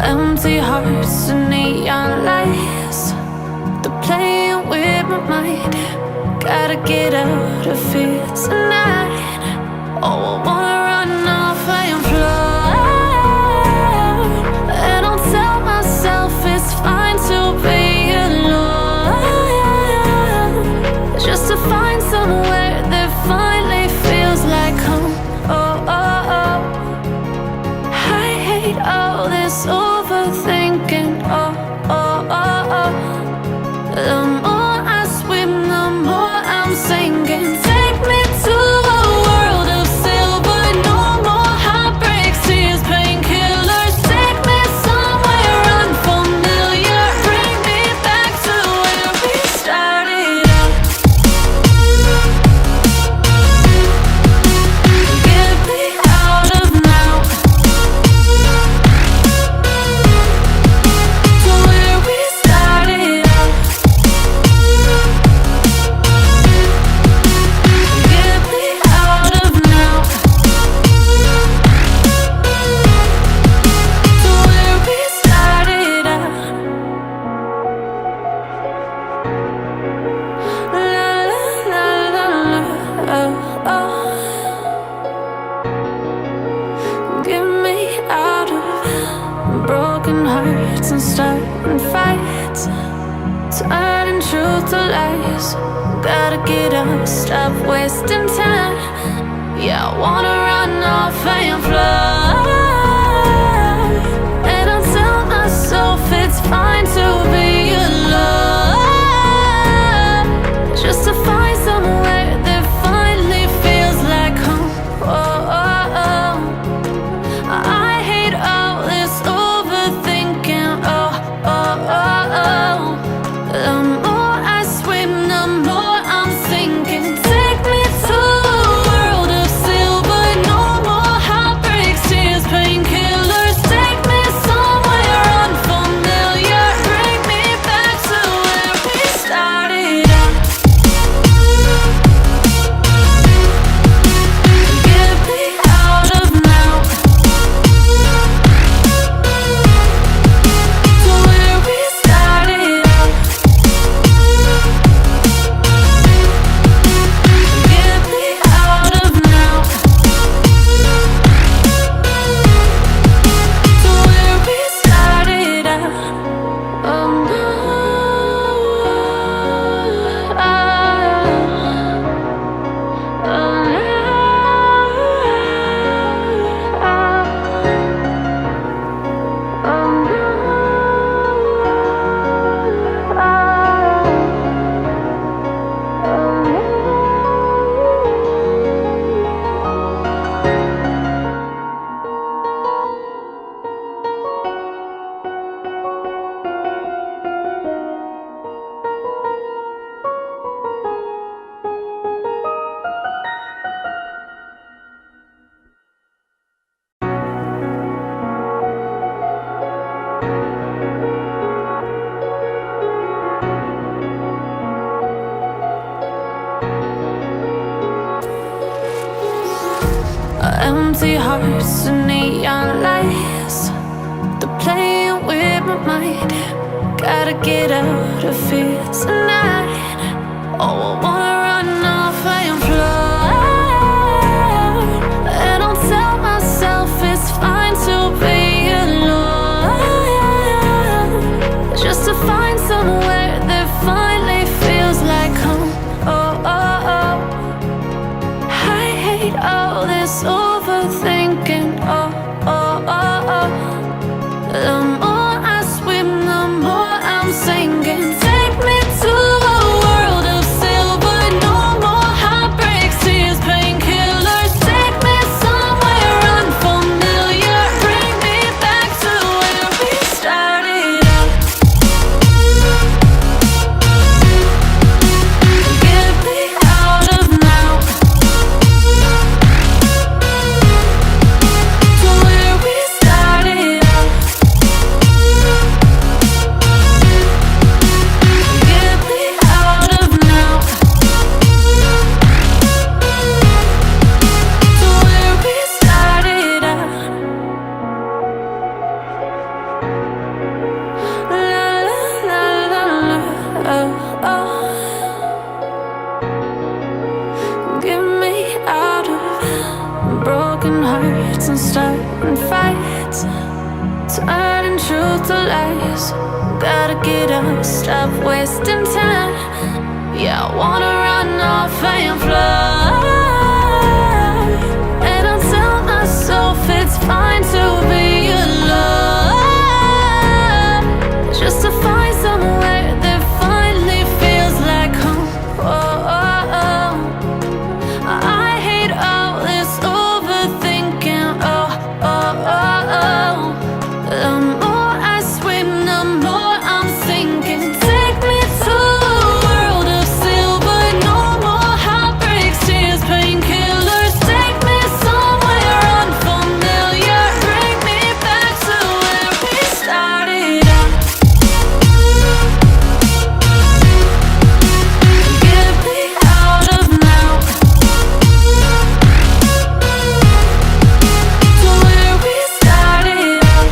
Empty hearts and neon lights, they're playing with my mind. Gotta get out of here tonight. Oh, I wanna run off and fly, and I'll tell myself it's fine to be alone, just to find somewhere that finally feels like home. Oh, oh, oh. I hate all this overthinking. Oh, oh, oh, oh. The more I swim, the more I'm sinking. Take me to a world of silver. No more heartbreaks, tears, painkillers. Take me somewhere unfamiliar. Bring me back to where we started out. Get me out of now, to where we started out. Get me out of now, to where we started out. La la la la la, oh, oh. Get me out of broken hearts and starting fights, turning truth to lies. Gotta get up, stop wasting time. Yeah, I wanna run off and fly, and I'll tell myself it's fine to be alone, just to find somewhere that finally feels like home. Oh, oh, oh. I hate all this overthinking. Oh, oh, oh, oh. The more I swim, the more I'm sinking. Take me to a world of silver. No more heartbreaks, tears, painkillers. Take me somewhere unfamiliar. Bring me back to where we started out. Get me out of now, to where we started out. Get me out of now, to where we started out. Oh no, oh empty hearts and neon lights, they're playing with my mind. Gotta get out of here tonight. Oh, I wanna run off and fly, and I'll tell myself it's fine to be alone, just to find somewhere that finally feels like home. Oh, oh, oh. I hate all this overthinking. Oh, oh, oh, oh. The more I swim, the more I'm sinking. Take me to a world of silver. and starting fights, turning truth to lies. Gotta get up, stop wasting time. Yeah, I wanna run off and fly. And I'll tell myself it's fine to be alone, just to find somewhere that finally feels like home. Oh, oh, oh. I hate all this overthinking. Oh, oh, oh, oh. The more I swim, the more I'm sinking. Take me to a world of silver. No more heartbreaks, tears, painkillers. Take me somewhere unfamiliar. Bring me back to where we started out. Get me out of now, to where we started out.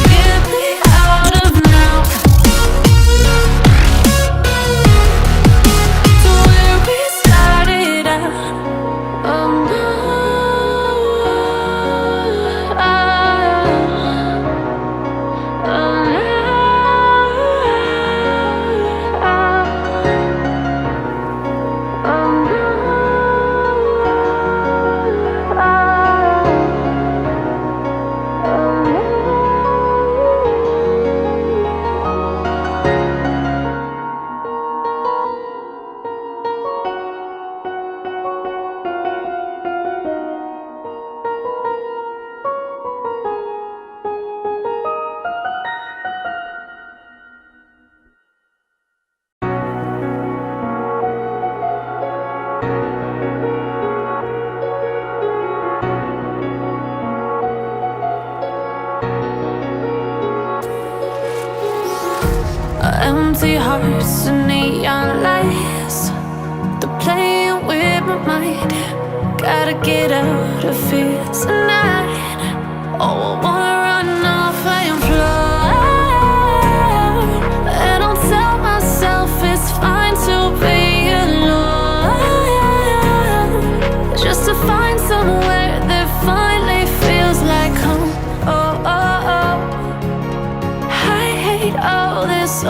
Get me out of now, to where we started out. Oh no, empty hearts and neon lights, they're playing with my mind. Gotta get out of here tonight. Oh, I wanna run off and fly. And I'll tell myself it's fine to be alone, just to find somewhere that finally feels like home. Oh, oh, oh. I hate all this